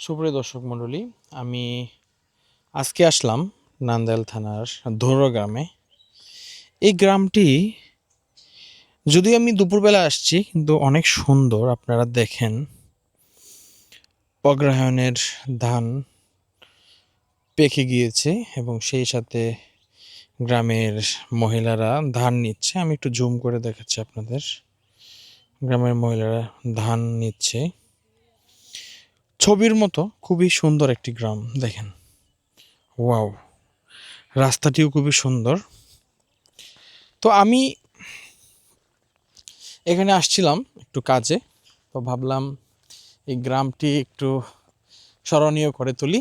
সুপ্রিয় দর্শক মণ্ডলী, আমি আজকে আসলাম নান্দাইল থানার ধুরো গ্রামে। এই গ্রামটি যদিও আমি দুপুরবেলা আসছি, কিন্তু অনেক সুন্দর। আপনারা দেখেন, অগ্রহায়ণের ধান পেকে গিয়েছে এবং সেই সাথে গ্রামের মহিলারা ধান নিচ্ছে। আমি একটু জুম করে দেখাচ্ছি আপনাদের। গ্রামের মহিলারা ধান নিচ্ছে। ছবির মতো খুবই সুন্দর একটি গ্রাম। দেখেন, ওয়াও! রাস্তাটিও খুবই সুন্দর। তো আমি এখানে আসছিলাম একটু কাজে, তো ভাবলাম এই গ্রামটি একটু স্মরণীয় করে তুলি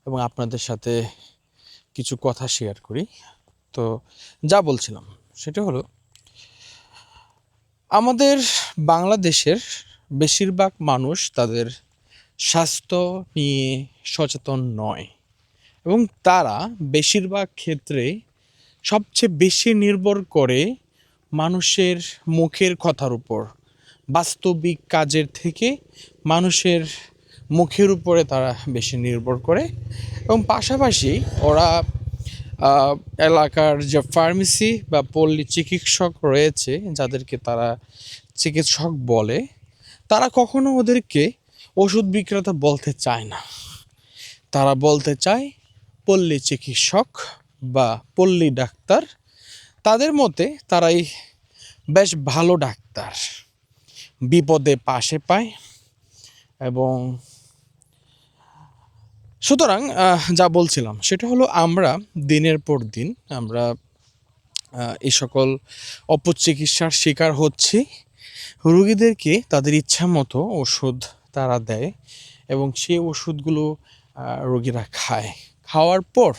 এবং আপনাদের সাথে কিছু কথা শেয়ার করি। তো যা বলছিলাম সেটা হলো, আমাদের বাংলাদেশের বেশিরভাগ মানুষ তাদের স্বাস্থ্য নিয়ে সচেতন নয় এবং তারা বেশিরভাগ ক্ষেত্রে সবচেয়ে বেশি নির্ভর করে মানুষের মুখের কথার উপর। বাস্তবিক কাজের থেকে মানুষের মুখের উপরে তারা বেশি নির্ভর করে এবং পাশাপাশি ওরা এলাকার যে ফার্মেসি বা পল্লী চিকিৎসক রয়েছে, যাদেরকে তারা চিকিৎসক বলে, তারা কখনো ওদেরকে ওষুধ বিক্রেতা বলতে চায় না। তারা বলতে চায় পল্লী চিকিৎসক বা পল্লী ডাক্তার। তাদের মতে তারাই বেশ ভালো ডাক্তার, বিপদে পাশে পায়। এবং সুতরাং যা বলছিলাম সেটা হলো, আমরা দিনের পর দিন আমরা এই সকল অপচিকিৎসার শিকার হচ্ছি। রোগীদেরকে তাদের ইচ্ছা মতো ওষুধ তারা দেয় এবং সেই ওষুধগুলো রোগীরা খায়। খাওয়ার পর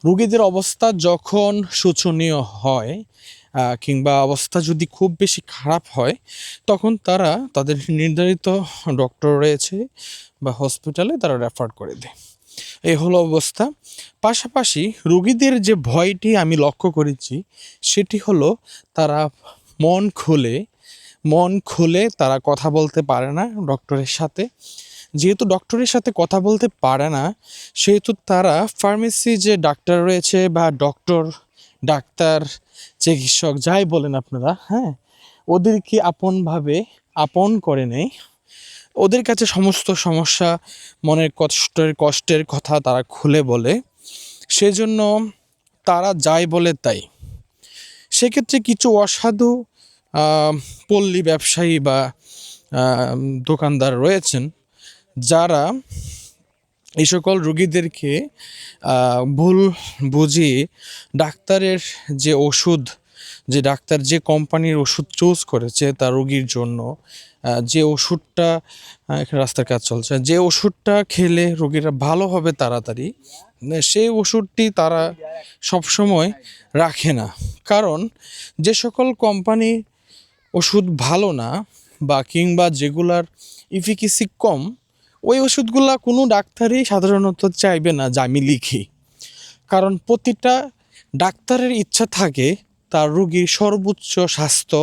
রোগীদের অবস্থা যখন শোচনীয় হয় কিংবা অবস্থা যদি খুব বেশি খারাপ হয়, তখন তারা তাদের নির্ধারিত ডক্টর রয়েছে বা হসপিটালে তারা রেফার করে দেয়। এই হলো অবস্থা। পাশাপাশি রোগীদের যে ভয়টি আমি লক্ষ্য করেছি সেটি হলো, তারা মন খুলে তারা কথা বলতে পারে না ডক্টরের সাথে। যেহেতু ডক্টরের সাথে কথা বলতে পারে না, সেহেতু তারা ফার্মেসি যে ডাক্তার রয়েছে বা ডাক্তার চিকিৎসক যাই বলেন আপনারা, হ্যাঁ, ওদেরকে আপন করে নেয়। ওদের কাছে সমস্ত সমস্যা, মনের কষ্টের কথা তারা খুলে বলে। সেজন্য তারা যাই বলে তাই। সেক্ষেত্রে কিছু অসাধু পল্লী ব্যবসায়ী বা দোকানদার রয়েছেন, যারা এই সকল রোগীদেরকে ভুল বুঝিয়ে ডাক্তারের যে ওষুধ, যে ডাক্তার যে কোম্পানির ওষুধ চুজ করেছে তার রোগীর জন্য, যে ওষুধটা, এখানে রাস্তার কাজ চলছে, যে ওষুধটা খেলে রোগীরা ভালো হবে তাড়াতাড়ি, সেই ওষুধটি তারা সবসময় রাখে না। কারণ যে সকল কোম্পানি ওষুধ ভালো না বা কিংবা যেগুলার ইফিকেসি কম, ওই ওষুধগুলা কোনো ডাক্তারই সাধারণত চাইবে না যে আমি লিখি। কারণ প্রতিটা ডাক্তারের ইচ্ছা থাকে তার রোগীর সর্বোচ্চ স্বাস্থ্য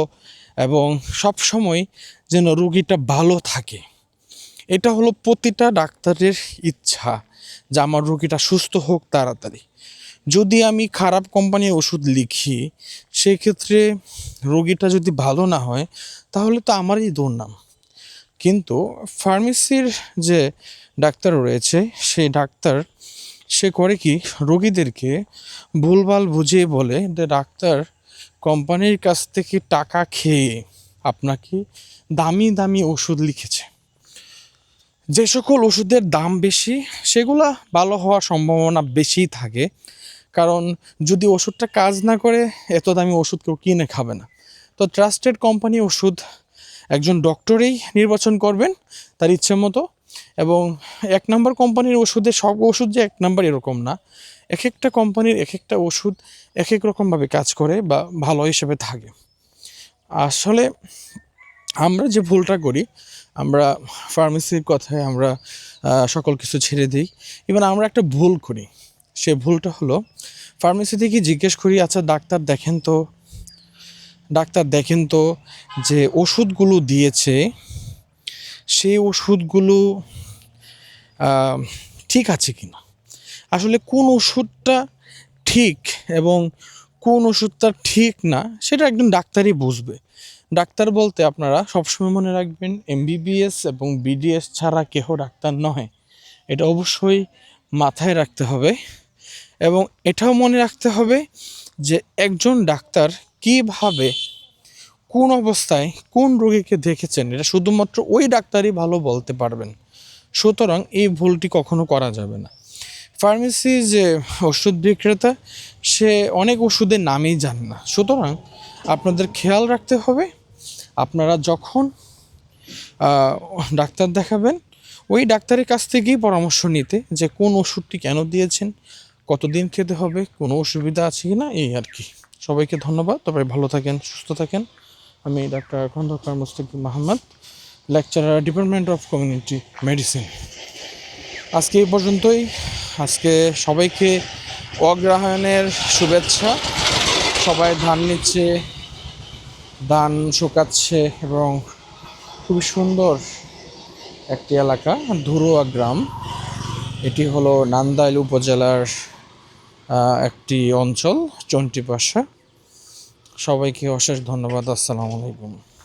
এবং সবসময় যেন রোগীটা ভালো থাকে। এটা হলো প্রতিটা ডাক্তারের ইচ্ছা যে আমার রোগীটা সুস্থ হোক তাড়াতাড়ি। যদি আমি খারাপ কোম্পানির ওষুধ লিখি, সেক্ষেত্রে রোগীটা যদি ভালো না হয়, তাহলে তো আমারই দুর্নাম। কিন্তু ফার্মেসির যে ডাক্তার রয়েছে, সেই ডাক্তার সে করে কি, রোগীদেরকে ভুলভাল বুঝিয়ে বলে যে ডাক্তার কোম্পানির কাছ থেকে টাকা খেয়ে আপনাকে দামি দামি ওষুধ লিখেছে। যে সকল ওষুধের দাম বেশি, সেগুলা ভালো হওয়ার সম্ভাবনা বেশি থাকে। কারণ যদি ওষুধটা কাজ না করে, এত দামি ওষুধ কেউ কিনে খাবে না। তো ট্রাস্টেড কোম্পানি ওষুধ একজন ডক্টরেই নির্বাচন করবেন তার ইচ্ছে মতো। এবং এক নম্বর কোম্পানির ওষুধে সব ওষুধ যে এক নম্বর এরকম না। এক একটা কোম্পানির এক একটা ওষুধ এক এক রকমভাবে কাজ করে বা ভালো হিসেবে থাকে। আসলে আমরা যে ভুলটা করি, আমরা ফার্মেসির কথায় আমরা সকল কিছু ছেড়ে দিই। ইভেন আমরা একটা ভুল করি, সে ভুলটা হলো, ফার্মেসি থেকে জিজ্ঞেস করি, আচ্ছা ডাক্তার দেখেন তো যে ওষুধগুলো দিয়েছে, সেই ওষুধগুলো আহ, ঠিক আছে কি না। আসলে কোন ওষুধটা ঠিক এবং কোন ওষুধটা ঠিক না সেটা একজন ডাক্তারই বুঝবে। ডাক্তার বলতে আপনারা সবসময় মনে রাখবেন এমবিবিএস এবং বিডিএস ছাড়া কেহ ডাক্তার নয়, এটা অবশ্যই মাথায় রাখতে হবে। এবং এটাও মনে রাখতে হবে যে একজন ডাক্তার কিভাবে কোন অবস্থায় কোন রোগীকে দেখেছেন এটা শুধুমাত্র ওই ডাক্তারই ভালো বলতে পারবেন। সুতরাং এই ভুলটি কখনো করা যাবে না। ফার্মেসি যে ওষুধ বিক্রেতা, সে অনেক ওষুধের নামই জানে না। সুতরাং আপনাদের খেয়াল রাখতে হবে আপনারা যখন ডাক্তার দেখাবেন ওই ডাক্তারের কাছ থেকেই পরামর্শ নিতে যে কোন ওষুধটি কেন দিয়েছেন, কতদিন খেতে হবে, কোনো অসুবিধা আছে কি না, এই আর কি। সবাইকে ধন্যবাদ, তবে ভালো থাকেন, সুস্থ থাকেন। আমি doctor Khandaker Mustakim Mahmud, lecturer, department of community medicine. আজকে এই পর্যন্তই। আজকে সবাইকে অগ্রহায়ণের শুভেচ্ছা। সবাই ধান নিচ্ছে, ধান শুকাচ্ছে এবং খুবই সুন্দর একটি এলাকা ধুরুয়া গ্রাম। এটি হলো নান্দাইল উপজেলার একটি অঞ্চল, চন্টিপাশা। সবাইকে অশেষ ধন্যবাদ। আসসালামু আলাইকুম।